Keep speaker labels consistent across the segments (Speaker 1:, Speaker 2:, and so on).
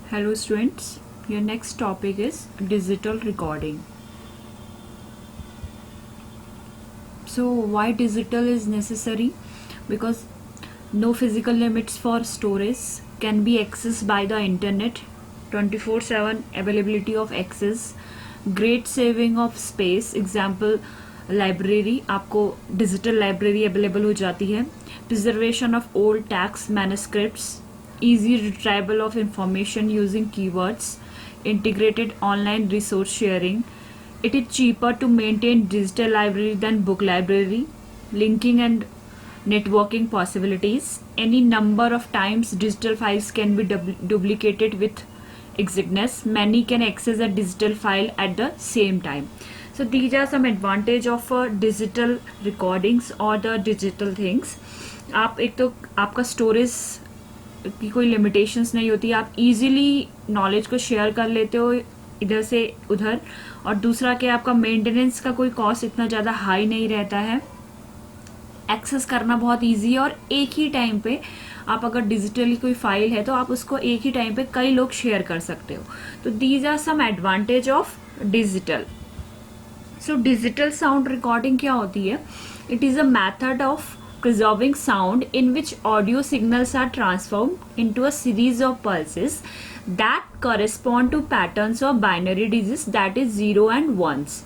Speaker 1: Hello students, your next topic is digital recording. So why digital is necessary? Because no physical limits for storage, can be accessed by the internet, 24/7 availability of access, great saving of space, example library, आपको digital library available हो जाती है, preservation of old text manuscripts, easy retrieval of information using keywords, integrated online resource sharing. It is cheaper to maintain digital library than book library, linking and networking possibilities. Any number of times digital files can be duplicated with exactness. Many can access a digital file at the same time. So these are some advantage of digital recordings or the digital things. आप एक तो आपका storage की कोई limitations नहीं होती, आप easily knowledge को शेयर कर लेते हो इधर से उधर, और दूसरा कि आपका मेंटेनेंस का कोई कॉस्ट इतना ज़्यादा हाई नहीं रहता है, एक्सेस करना बहुत इजी है, और एक ही टाइम पे आप अगर डिजिटली कोई फाइल है तो आप उसको एक ही टाइम पे कई लोग शेयर कर सकते हो. तो these are some advantage of digital. So digital sound recording क्या होती है? It is a method of preserving sound in which audio signals are transformed into a series of pulses that correspond to patterns of binary digits, that is 0 and 1s,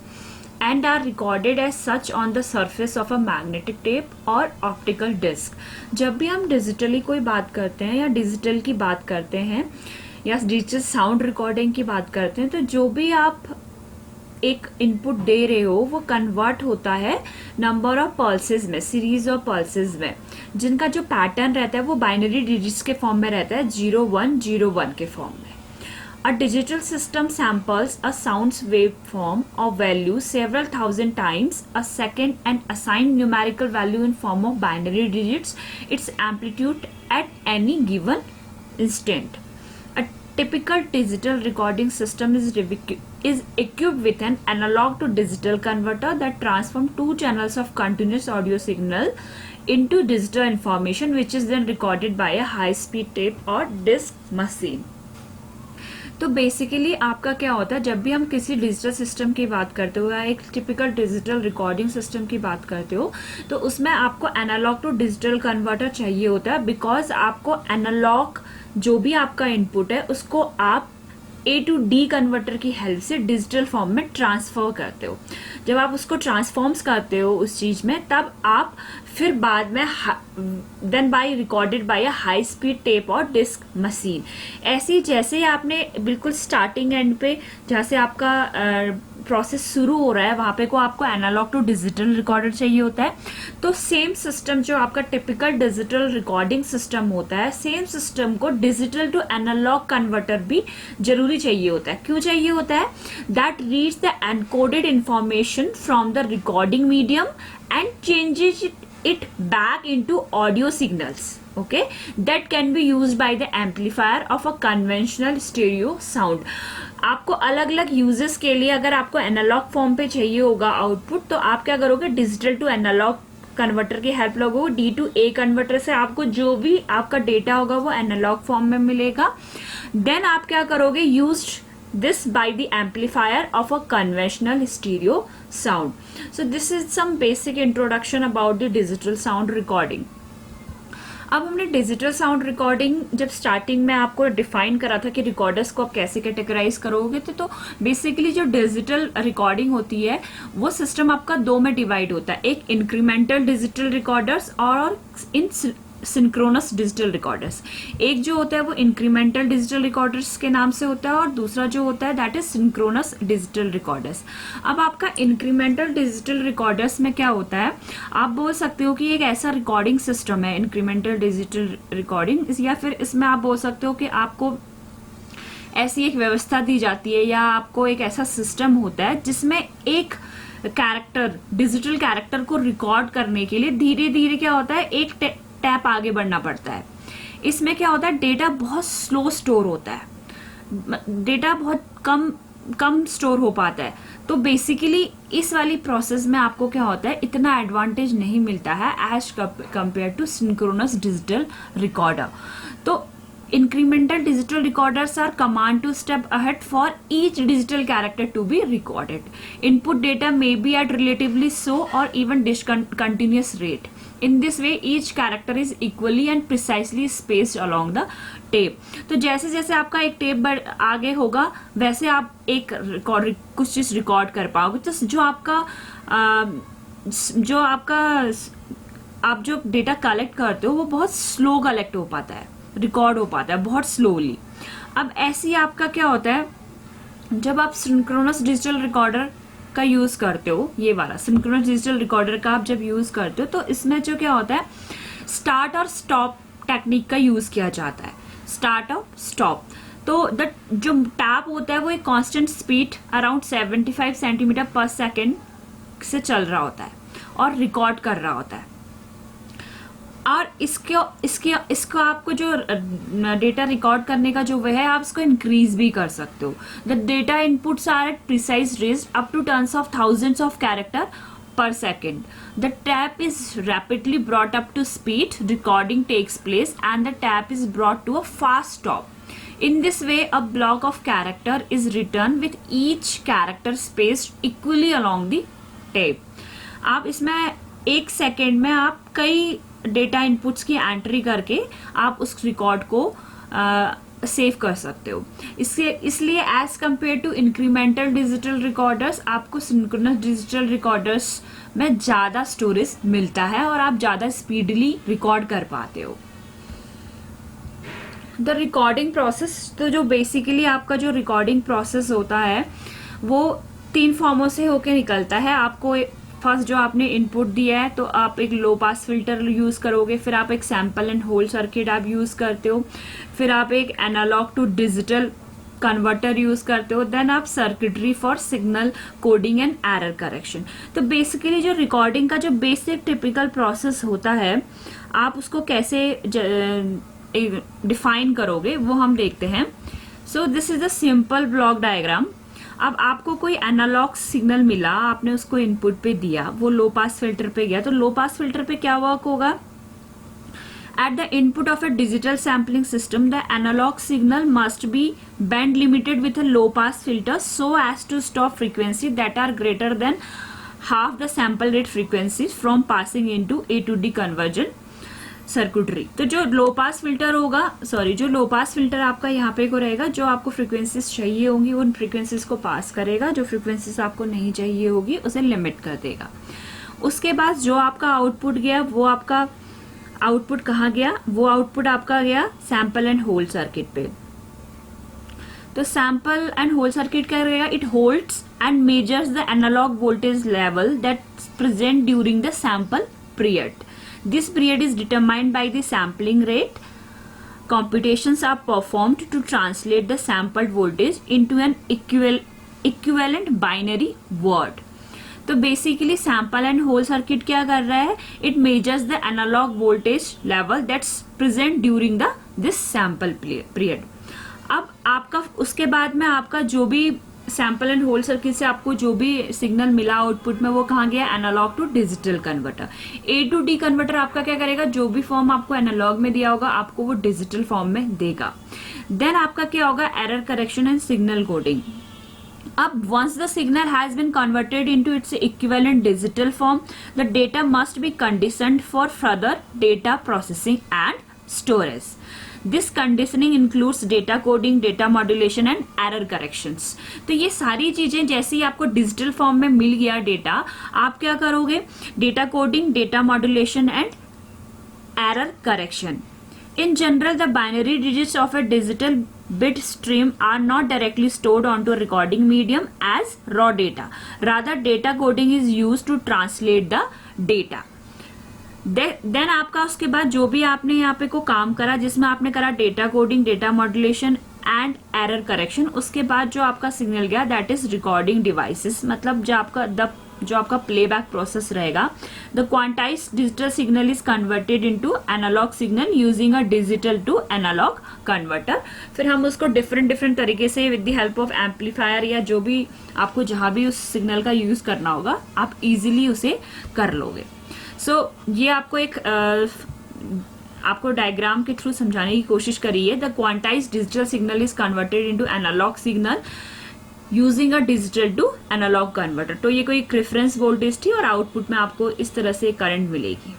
Speaker 1: and are recorded as such on the surface of a magnetic tape or optical disc. जब भी हम digitally कोई बात करते हैं या digital की बात करते हैं या डिजिटल साउंड रिकॉर्डिंग की बात करते हैं, तो जो भी आप एक इनपुट दे रहे हो वो कन्वर्ट होता है नंबर ऑफ पल्सेस में, सीरीज ऑफ पल्सेस में, जिनका जो पैटर्न रहता है वो बाइनरी डिजिट्स के फॉर्म में रहता है, 0101 के फॉर्म में. A digital system samples a sounds wave form of value several thousand times a second and assign numerical value in form of binary digits, it's amplitude at any given instant. Typical digital recording system is equipped with an analog to digital converter that transforms two channels of continuous audio signal into digital information, which is then recorded by a high-speed tape or disk machine. तो basically आपका क्या होता है, जब भी हम किसी digital system की बात करते हो या एक टिपिकल डिजिटल रिकॉर्डिंग सिस्टम की बात करते हो, तो उसमें आपको एनालॉग टू डिजिटल कन्वर्टर चाहिए होता है, बिकॉज आपको एनालॉग जो भी आपका इनपुट है उसको आप A to D कन्वर्टर की हेल्प से डिजिटल फॉर्म में ट्रांसफर करते हो. जब आप उसको ट्रांसफॉर्म्स करते हो उस चीज में, तब आप फिर बाद में then by recorded by a high speed tape और डिस्क मशीन. ऐसी जैसे आपने बिल्कुल स्टार्टिंग एंड पे जहाँ से आपका प्रोसेस शुरू हो रहा है वहां पे को आपको एनालॉग टू डिजिटल रिकॉर्डर चाहिए होता है, तो सेम सिस्टम जो आपका टिपिकल डिजिटल रिकॉर्डिंग सिस्टम होता है, सेम सिस्टम को डिजिटल टू एनालॉग कन्वर्टर भी जरूरी चाहिए होता है. क्यों चाहिए होता है? That reads the encoded information from the recording medium and changes it back into audio signals, okay, that can be used by the amplifier of a conventional stereo sound. आपको अलग अलग यूजेस के लिए अगर आपको एनालॉग फॉर्म पे चाहिए होगा आउटपुट, तो आप क्या करोगे, डिजिटल टू एनालॉग कन्वर्टर की हेल्प लोगे. D to A कन्वर्टर से आपको जो भी आपका डेटा होगा वो एनालॉग फॉर्म में मिलेगा. देन आप क्या करोगे, used this by the amplifier of a conventional stereo sound. So this is some basic introduction about the digital sound recording. अब हमने डिजिटल साउंड रिकॉर्डिंग जब स्टार्टिंग में आपको डिफाइन करा था कि रिकॉर्डर्स को आप कैसे कैटेगराइज करोगे, तो बेसिकली जो डिजिटल रिकॉर्डिंग होती है वो सिस्टम आपका दो में डिवाइड होता है, एक इंक्रीमेंटल डिजिटल रिकॉर्डर्स और इन सिंक्रोनस डिजिटल रिकॉर्डर्स. एक जो होता है वो इंक्रीमेंटल डिजिटल रिकॉर्डर्स के नाम से होता है और दूसरा जो होता है that is synchronous digital recorders. अब आपका इंक्रीमेंटल डिजिटल रिकॉर्डर्स में क्या होता है, आप बोल सकते हो कि एक ऐसा रिकॉर्डिंग सिस्टम है इंक्रीमेंटल डिजिटल रिकॉर्डिंग, या फिर इसमें आप बोल सकते हो कि आपको ऐसी एक व्यवस्था दी जाती है या आपको एक ऐसा सिस्टम होता है जिसमें एक कैरेक्टर, डिजिटल कैरेक्टर को रिकॉर्ड करने के लिए धीरे धीरे क्या होता है, एक टैप आगे बढ़ना पड़ता है. इसमें क्या होता है, डेटा बहुत स्लो स्टोर होता है, डेटा बहुत कम स्टोर हो पाता है. तो बेसिकली इस वाली प्रोसेस में आपको क्या होता है, इतना एडवांटेज नहीं मिलता है as compared to synchronous digital recorder. तो incremental digital recorders are command to step ahead for each digital character to be recorded. Input data may be at relatively slow or even discontinuous rate. In this way, each character is equally and precisely spaced along the tape. तो जैसे जैसे आपका एक tape आगे होगा वैसे आप एक रिकॉर्ड कुछ चीज रिकॉर्ड कर पाओगे. तो आप जो डेटा कलेक्ट करते हो वो बहुत स्लो कलेक्ट हो पाता है, रिकॉर्ड हो पाता है बहुत स्लोली. अब ऐसे आपका क्या होता है, जब आप सिंक्रोनस डिजिटल रिकॉर्डर का यूज करते हो, ये वाला सिंक्रोनस डिजिटल रिकॉर्डर का आप जब यूज करते हो तो इसमें जो क्या होता है, स्टार्ट और स्टॉप टेक्निक का यूज किया जाता है. स्टार्ट और स्टॉप. तो जो टैप होता है वो एक कांस्टेंट स्पीड अराउंड 75 सेंटीमीटर पर सेकेंड से चल रहा होता है और रिकॉर्ड कर रहा होता है. और इसको आपको जो डेटा रिकॉर्ड करने का जो वह है, आप इसको इंक्रीज भी कर सकते हो. The data inputs are at precise range up to turns of thousands of character per second. The tap is rapidly brought up to speed, recording takes place, and the tap is brought to a fast stop. In this way, a block of character is written with each character spaced equally along the tape. आप इसमें 1 second में आप कई data inputs की entry करके आप उस record को सेव कर सकते हो. इसलिए as compared to incremental digital recorders आपको सिंक्रोनस डिजिटल रिकॉर्डर्स में ज्यादा स्टोरेज मिलता है और आप ज्यादा स्पीडली रिकॉर्ड कर पाते हो. द रिकॉर्डिंग प्रोसेस, तो जो बेसिकली आपका जो रिकॉर्डिंग प्रोसेस होता है वो 3 फॉर्मों से होके निकलता है. आपको फर्स्ट जो आपने इनपुट दिया है तो आप एक लो पास फिल्टर यूज करोगे, फिर आप एक सैंपल एंड होल्ड सर्किट आप यूज करते हो, फिर आप एक analogue to digital converter use करते हो, देन आप circuitry for signal coding and error correction. तो बेसिकली जो रिकॉर्डिंग का जो बेसिक टिपिकल प्रोसेस होता है आप उसको कैसे डिफाइन करोगे वो हम देखते हैं. So this is the simple block diagram. अब आपको कोई एनालॉग सिग्नल मिला, आपने उसको इनपुट पे दिया, वो लो पास फिल्टर पे गया, तो लो पास फिल्टर पे क्या वर्क होगा, at the input of a digital sampling system the analogue signal must be band limited with a low pass filter so as to stop frequency that are greater than half the sample rate frequency from passing into A to D conversion circuitry. तो जो लो pass filter होगा, जो लो pass filter आपका यहाँ पे को रहेगा, जो आपको फ्रीक्वेंसीज चाहिए होंगी उन फ्रीक्वेंसीज को पास करेगा, जो फ्रीक्वेंसीज आपको नहीं चाहिए होगी उसे लिमिट कर देगा. उसके बाद जो आपका आउटपुट गया वो आपका आउटपुट कहाँ गया, वो आउटपुट आपका गया सैंपल एंड होल्ड सर्किट पे. तो सैंपल एंड होल्ड सर्किट क्या करेगा, it holds and measures the analogue voltage level that present during the sample period. This period is determined by the sampling rate. Computations are performed to translate the sampled voltage into an equivalent binary word. तो basically sample and hold circuit क्या कर रहा है, it measures the analogue voltage level that's present during this sample period. अब आपका उसके बाद में आपका जो भी सैंपल एंड होल्ड सर्किट से आपको जो भी सिग्नल मिला आउटपुट में वो कहाँ गया, analog to digital converter. A to D converter आपका क्या करेगा, जो भी फॉर्म आपको एनालॉग में दिया होगा आपको वो डिजिटल फॉर्म में देगा. देन आपका क्या होगा, error correction and signal coding. अब once the signal has been converted into its equivalent digital form, the data must be conditioned for further data processing and storage. This conditioning includes data coding, data modulation and error corrections. तो ये सारी चीजें जैसे ही आपको digital form में मिल गया data, आप क्या करोगे, data coding, data modulation and error correction. In general, the binary digits of a digital bit stream are not directly stored onto a recording medium as raw data. Rather, data coding is used to translate the data. Then आपका उसके बाद जो भी आपने यहाँ पे को काम करा, जिसमें आपने करा data coding, data modulation and error correction, उसके बाद जो आपका सिग्नल गया दैट इज रिकॉर्डिंग डिवाइसेस. मतलब जो आपका प्लेबैक प्रोसेस रहेगा, the quantized digital signal is converted into analog signal using a digital to analog converter. फिर हम उसको डिफरेंट तरीके से with the help of amplifier या जो भी आपको जहां भी उस सिग्नल का यूज करना होगा आप इजीली उसे कर लोगे. सो ये आपको एक आपको डायग्राम के थ्रू समझाने की कोशिश करी है। The quantized digital signal is converted into analog signal using a digital to analog converter. तो ये कोई एक रेफरेंस वोल्टेज थी और आउटपुट में आपको इस तरह से करंट मिलेगी।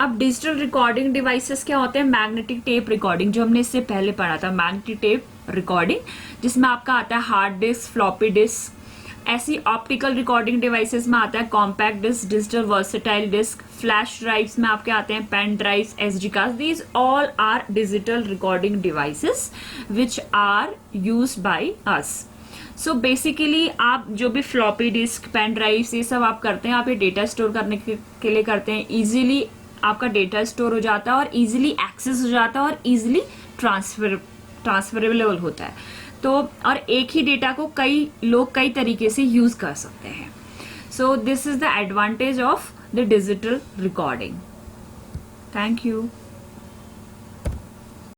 Speaker 1: अब डिजिटल रिकॉर्डिंग डिवाइसेस क्या होते हैं? मैग्नेटिक टेप रिकॉर्डिंग, जो हमने इससे पहले पढ़ा था, मैग्नेटिक टेप रिकॉर्डिंग, जिसमें आपका आता है हार्ड डिस्क, फ्लॉपी डिस्क। ऐसी ऑप्टिकल रिकॉर्डिंग डिवाइसेस में आता है compact disc, digital versatile disc. Flash drives में आपके आते हैं pen drives, SD card. These all are digital recording devices which are used by us. So basically आप जो भी फ्लॉपी डिस्क, पेन ड्राइव्स, ये सब आप करते हैं, आप ये डेटा स्टोर करने के लिए करते हैं। इजीली आपका डेटा स्टोर हो जाता है और इजीली एक्सेस हो जाता है और इजीली ट्रांसफरेबल होता है। तो और एक ही डेटा को कई लोग कई तरीके से यूज कर सकते हैं। So this is the advantage of the digital recording. Thank you.